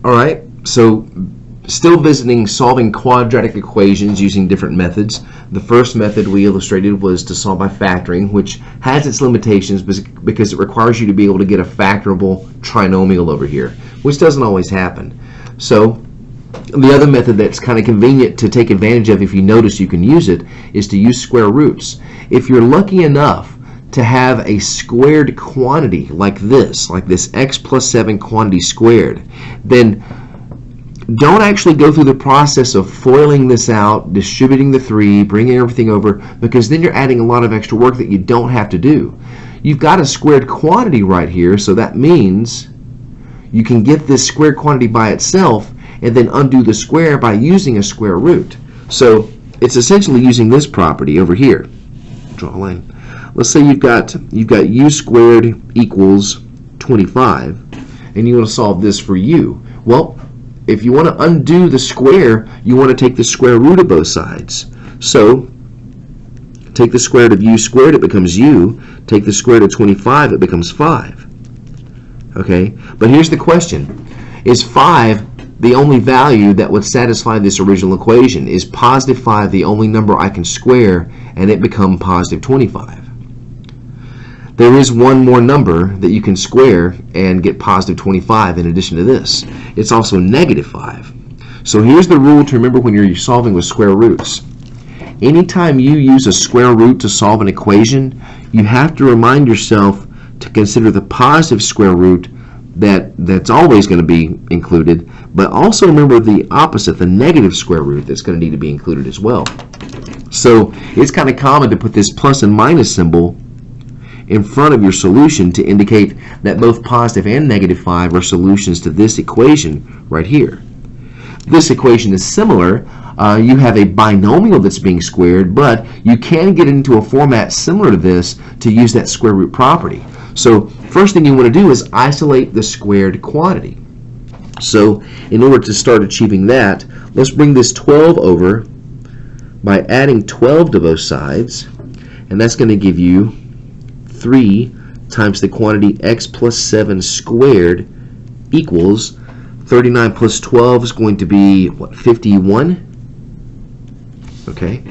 All right, so still visiting solving quadratic equations using different methods. The first method we illustrated was to solve by factoring, which has its limitations because it requires you to be able to get a factorable trinomial over here, which doesn't always happen. So the other method that's kind of convenient to take advantage of, if you notice you can use it, is to use square roots. If you're lucky enough to have a squared quantity like this x plus 7 quantity squared, then don't actually go through the process of foiling this out, distributing the 3, bringing everything over, because then you're adding a lot of extra work that you don't have to do. You've got a squared quantity right here, so that means you can get this squared quantity by itself and then undo the square by using a square root. So it's essentially using this property over here. Draw a line. Let's say you've got u squared equals 25, and you want to solve this for u. Well, if you want to undo the square, you want to take the square root of both sides. So take the square root of u squared, it becomes u. Take the square root of 25, it becomes 5. Okay, but here's the question. Is 5 the only value that would satisfy this original equation? Is positive 5 the only number I can square and it become positive 25? There is one more number that you can square and get positive 25 in addition to this. It's also negative 5. So here's the rule to remember when you're solving with square roots. Anytime you use a square root to solve an equation, you have to remind yourself to consider the positive square root that's always going to be included, but also remember the opposite, the negative square root, that's going to need to be included as well. So it's kind of common to put this plus and minus symbol in front of your solution to indicate that both positive and negative 5 are solutions to this equation right here. This equation is similar. You have a binomial that's being squared, but you can get into a format similar to this to use that square root property. So first thing you want to do is isolate the squared quantity. So in order to start achieving that, let's bring this 12 over by adding 12 to both sides, and that's going to give you 3 times the quantity x plus 7 squared equals 39 plus 12 is going to be, what, 51? Okay.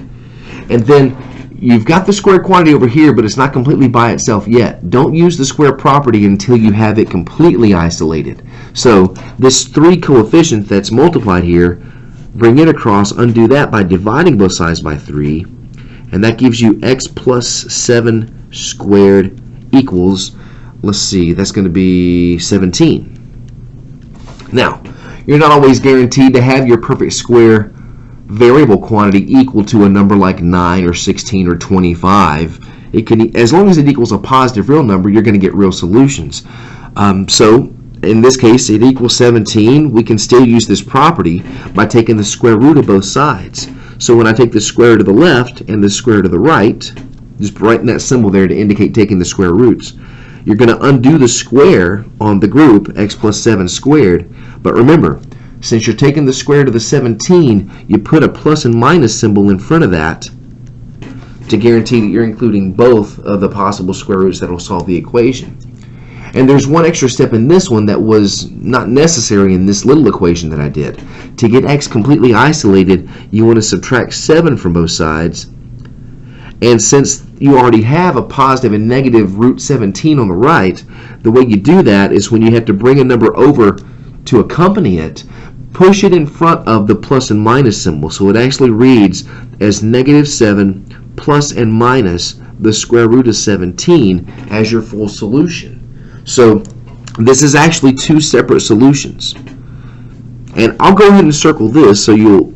And then you've got the squared quantity over here, but it's not completely by itself yet. Don't use the square property until you have it completely isolated. So this 3 coefficient that's multiplied here, bring it across, undo that by dividing both sides by 3, and that gives you x plus 7 squared equals, let's see, that's going to be 17. Now, you're not always guaranteed to have your perfect square variable quantity equal to a number like 9 or 16 or 25. It can, as long as it equals a positive real number, you're going to get real solutions. So in this case, it equals 17. We can still use this property by taking the square root of both sides. So when I take the square root of the left and the square root of the right, just writing that symbol there to indicate taking the square roots, you're going to undo the square on the group x plus 7 squared. But remember, since you're taking the square root of the 17, you put a plus and minus symbol in front of that to guarantee that you're including both of the possible square roots that will solve the equation. And there's one extra step in this one that was not necessary in this little equation that I did. To get x completely isolated, you want to subtract 7 from both sides. And since you already have a positive and negative root 17 on the right, the way you do that is when you have to bring a number over to accompany it, push it in front of the plus and minus symbol. So it actually reads as negative 7 plus and minus the square root of 17 as your full solution. So this is actually 2 separate solutions. And I'll go ahead and circle this so you'll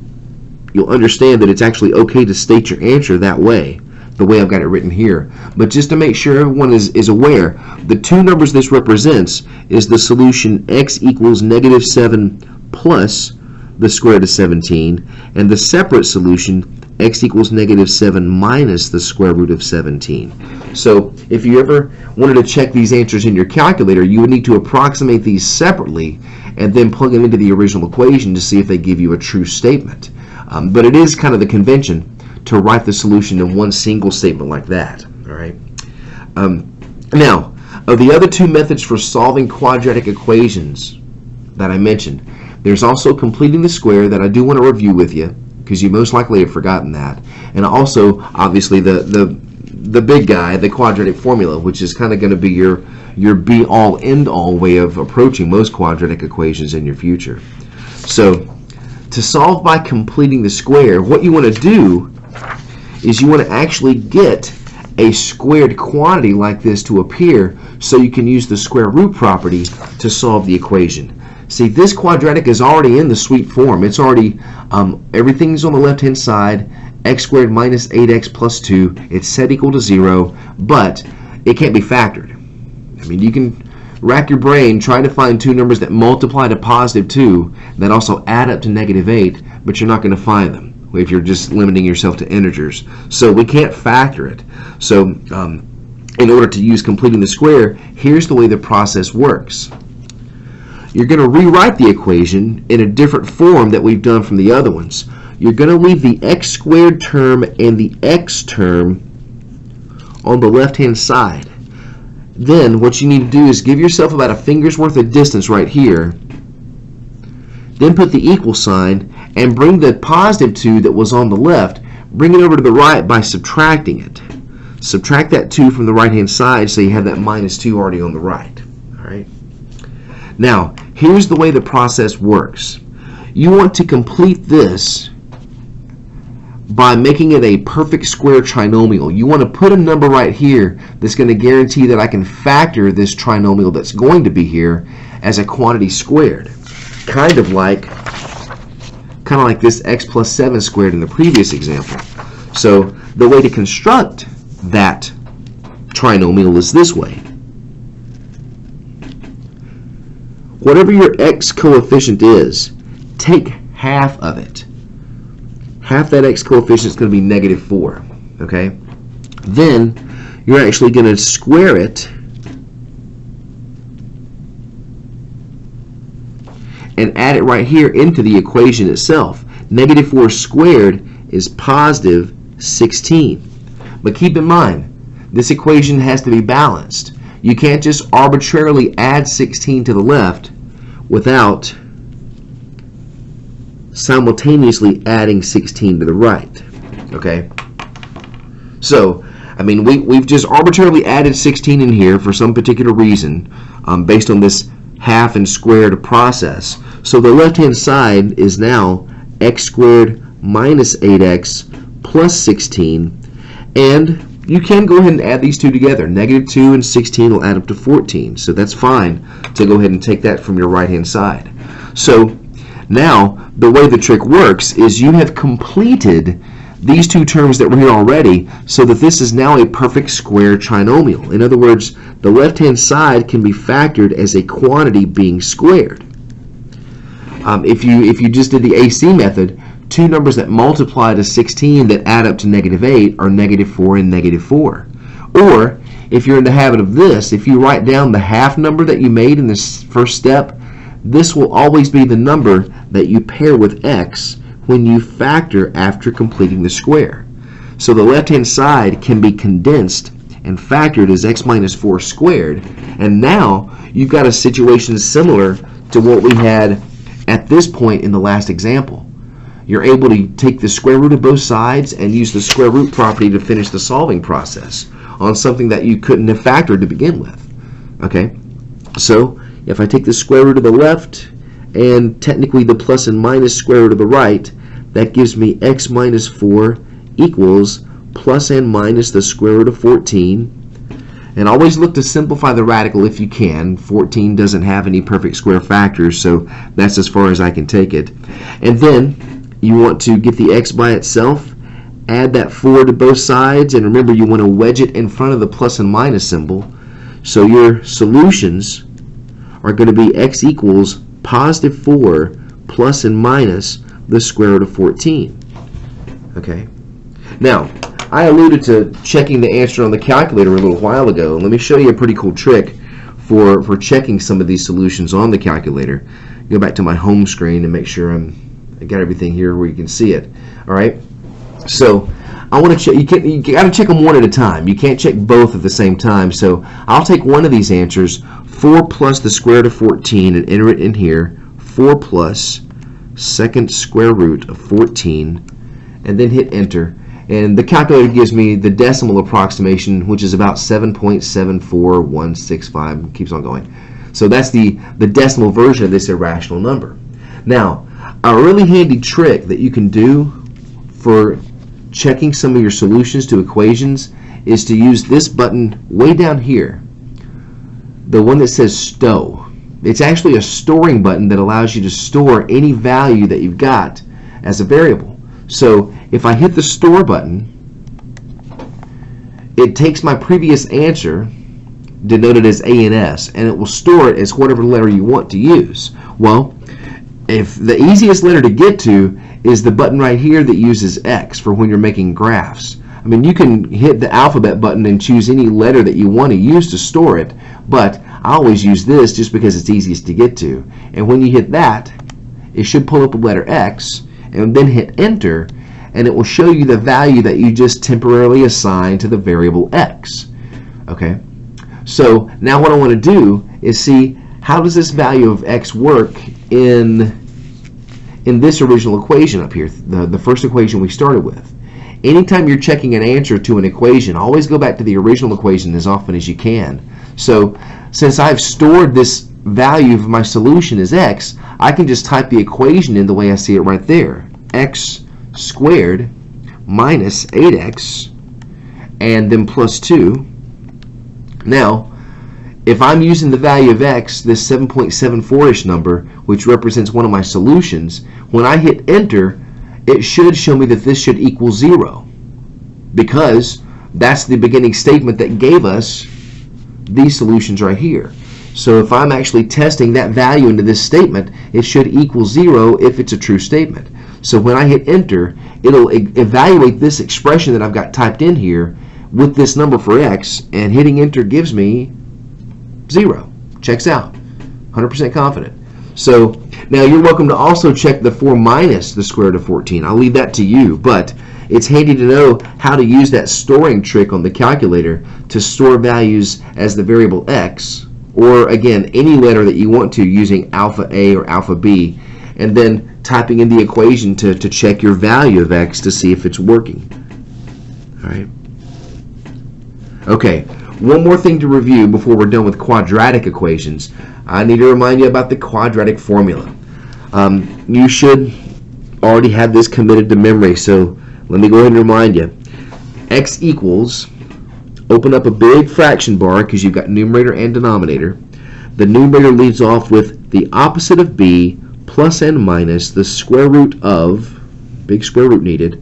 understand that it's actually okay to state your answer that way, the way I've got it written here. But just to make sure everyone is aware, the 2 numbers this represents is the solution x equals negative 7 plus the square root of 17, and the separate solution x equals negative 7 minus the square root of 17. So if you ever wanted to check these answers in your calculator, you would need to approximate these separately and then plug them into the original equation to see if they give you a true statement. But it is kind of the convention to write the solution in one single statement like that. All right. Now, of the other 2 methods for solving quadratic equations that I mentioned, There's also completing the square that I do want to review with you, because you most likely have forgotten that. And also, obviously, the big guy, the quadratic formula, which is kind of going to be your be-all, end-all way of approaching most quadratic equations in your future. So, to solve by completing the square, what you want to do is you want to actually get a squared quantity like this to appear so you can use the square root property to solve the equation. See, this quadratic is already in the sweep form. It's already, everything's on the left-hand side, x squared minus 8x plus 2. It's set equal to 0, but it can't be factored. I mean, you can rack your brain trying to find two numbers that multiply to positive 2 that also add up to negative 8, but you're not going to find them if you're just limiting yourself to integers. So we can't factor it. So in order to use completing the square, here's the way the process works. You're going to rewrite the equation in a different form that we've done from the other ones. You're going to leave the x squared term and the x term on the left-hand side. Then what you need to do is give yourself about a finger's worth of distance right here. Then put the equal sign and bring the positive 2 that was on the left, bring it over to the right by subtracting it. Subtract that 2 from the right-hand side so you have that minus 2 already on the right. All right. Now, here's the way the process works. You want to complete this by making it a perfect square trinomial. You want to put a number right here that's going to guarantee that I can factor this trinomial that's going to be here as a quantity squared. Kind of like this x plus 7 squared in the previous example. So the way to construct that trinomial is this way. Whatever your x coefficient is, take half of it. Half that x coefficient is going to be negative 4. Okay? Then you're actually going to square it and add it right here into the equation itself. Negative 4 squared is positive 16. But keep in mind, this equation has to be balanced. You can't just arbitrarily add 16 to the left without simultaneously adding 16 to the right. Okay? So, I mean, we've just arbitrarily added 16 in here for some particular reason based on this half and squared process. So the left-hand side is now x squared minus 8x plus 16, and you can go ahead and add these two together. Negative 2 and 16 will add up to 14, so that's fine to go ahead and take that from your right-hand side. So now the way the trick works is you have completed these two terms that were here already so that this is now a perfect square trinomial. In other words, the left-hand side can be factored as a quantity being squared. If you just did the AC method, two numbers that multiply to 16 that add up to negative 8 are negative 4 and negative 4. Or, if you're in the habit of this, if you write down the half number that you made in this first step, this will always be the number that you pair with x when you factor after completing the square. So the left-hand side can be condensed and factored as x minus 4 squared, and now you've got a situation similar to what we had at this point in the last example. You're able to take the square root of both sides and use the square root property to finish the solving process on something that you couldn't have factored to begin with. Okay, so if I take the square root of the left and technically the plus and minus square root of the right, that gives me x minus 4 equals plus and minus the square root of 14. And always look to simplify the radical if you can. 14 doesn't have any perfect square factors, so that's as far as I can take it. And then you want to get the x by itself, add that 4 to both sides, and remember you want to wedge it in front of the plus and minus symbol. So your solutions are going to be x equals positive 4 plus and minus the square root of 14. Okay. Now, I alluded to checking the answer on the calculator a little while ago. Let me show you a pretty cool trick for checking some of these solutions on the calculator. Go back to my home screen and make sure I got everything here where you can see it. All right. So I want to check. You got to check them one at a time. You can't check both at the same time. So I'll take one of these answers, 4 plus the square root of 14, and enter it in here. 4 plus second square root of 14, and then hit enter. And the calculator gives me the decimal approximation, which is about 7.74165, keeps on going. So that's the decimal version of this irrational number. Now, a really handy trick that you can do for checking some of your solutions to equations is to use this button way down here, the one that says stow. It's actually a storing button that allows you to store any value that you've got as a variable. So if I hit the store button, it takes my previous answer, denoted as A and S, and it will store it as whatever letter you want to use. Well, if the easiest letter to get to is the button right here that uses X for when you're making graphs. I mean, you can hit the alphabet button and choose any letter that you want to use to store it, but I always use this just because it's easiest to get to. And when you hit that, it should pull up the letter X, and then hit enter, and it will show you the value that you just temporarily assigned to the variable X. Okay? So now what I want to do is see, how does this value of X work in this original equation up here, the first equation we started with. Anytime you're checking an answer to an equation, always go back to the original equation as often as you can. So since I've stored this value of my solution as X, I can just type the equation in the way I see it right there. X squared minus 8x and then plus 2. Now, if I'm using the value of X, this 7.74-ish number, which represents one of my solutions, when I hit enter, it should show me that this should equal 0, because that's the beginning statement that gave us these solutions right here. So if I'm actually testing that value into this statement, it should equal 0 if it's a true statement. So when I hit enter, it'll evaluate this expression that I've got typed in here with this number for X, and hitting enter gives me 0. Checks out. 100% confident. So now you're welcome to also check the 4 minus the square root of 14. I'll leave that to you, but it's handy to know how to use that storing trick on the calculator to store values as the variable X, or again, any letter that you want to using alpha A or alpha B, and then typing in the equation to check your value of X to see if it's working. All right. Okay. One more thing to review before we're done with quadratic equations. I need to remind you about the quadratic formula. You should already have this committed to memory, so let me go ahead and remind you. X equals, open up a big fraction bar because you've got numerator and denominator. The numerator leads off with the opposite of b plus and minus the square root of, big square root needed,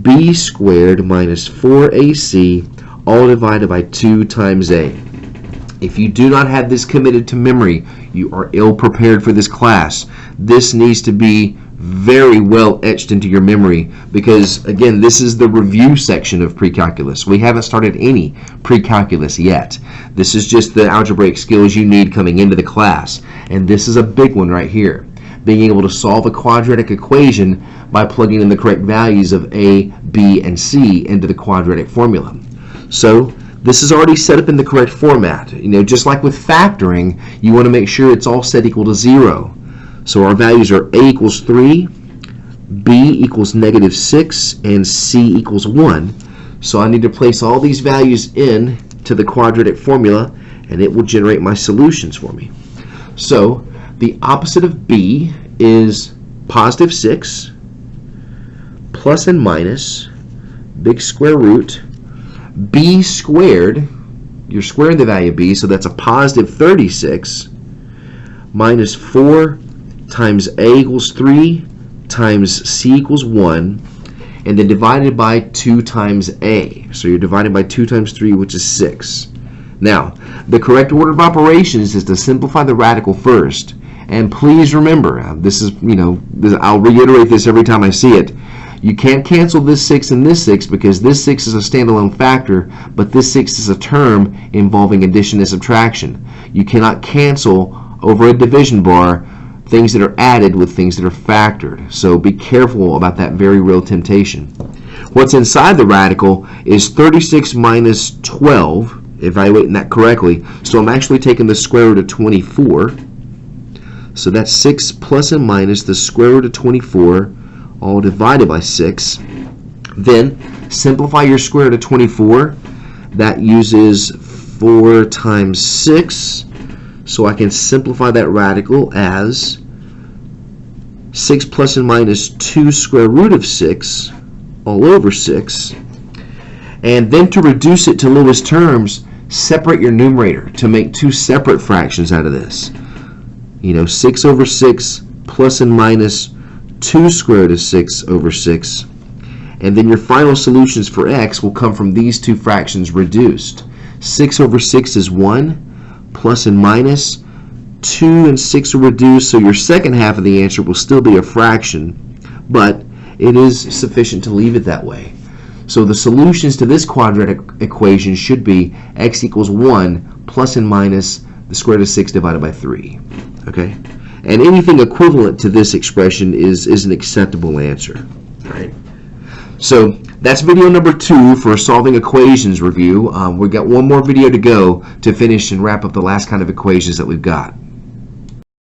b squared minus 4ac, all divided by 2 times a. If you do not have this committed to memory, you are ill prepared for this class. This needs to be very well etched into your memory because, again, this is the review section of pre-calculus. We haven't started any pre-calculus yet. This is just the algebraic skills you need coming into the class. And this is a big one right here. Being able to solve a quadratic equation by plugging in the correct values of a, b, and c into the quadratic formula. So this is already set up in the correct format. You know, just like with factoring, you want to make sure it's all set equal to 0. So our values are a equals 3, b equals -6, and c equals 1. So I need to place all these values in to the quadratic formula, and it will generate my solutions for me. So the opposite of b is positive 6 plus and minus big square root b squared, you're squaring the value of b, so that's a positive 36, minus 4 times a equals 3 times c equals 1, and then divided by 2 times a. So you're dividing by 2 times 3, which is 6. Now, the correct order of operations is to simplify the radical first. And please remember, this is, I'll reiterate this every time I see it. You can't cancel this 6 and this 6 because this 6 is a standalone factor, but this 6 is a term involving addition and subtraction. You cannot cancel over a division bar things that are added with things that are factored. So be careful about that very real temptation. What's inside the radical is 36 minus 12, evaluating that correctly. So I'm actually taking the square root of 24. So that's 6 plus and minus the square root of 24, all divided by 6. Then simplify your square root of 24. That uses 4 times 6. So I can simplify that radical as 6 plus and minus 2 square root of 6 all over 6. And then to reduce it to lowest terms, separate your numerator to make two separate fractions out of this. 6 over 6 plus and minus 2 square root of 6 over 6. And then your final solutions for x will come from these two fractions reduced. 6 over 6 is 1, plus and minus 2 and 6 are reduced, so your second half of the answer will still be a fraction, but it is sufficient to leave it that way. So the solutions to this quadratic equation should be x equals 1 plus and minus the square root of 6 divided by 3. Okay? And anything equivalent to this expression is an acceptable answer. All right? So that's video number 2 for solving equations review. We've got one more video to go to finish and wrap up the last kind of equations that we've got.